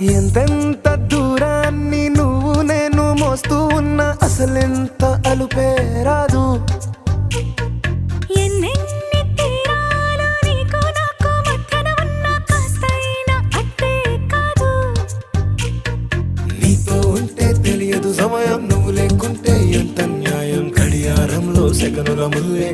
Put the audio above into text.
ఎంతెంత దూరాన్ని నువ్వు నేను మోస్తూ ఉన్నా అసలెంత అలుపే రాదు. ఎన్నెన్ని తీరాలు నీకు నాకు మధ్యన ఉన్నా కాస్తైనా అట్టే కాదు. నీతో ఉంటే తెలియదు సమయం, నువ్వు లేకుంటే ఎంత న్యాయం. గడియారంలో సెకనుల ముల్లే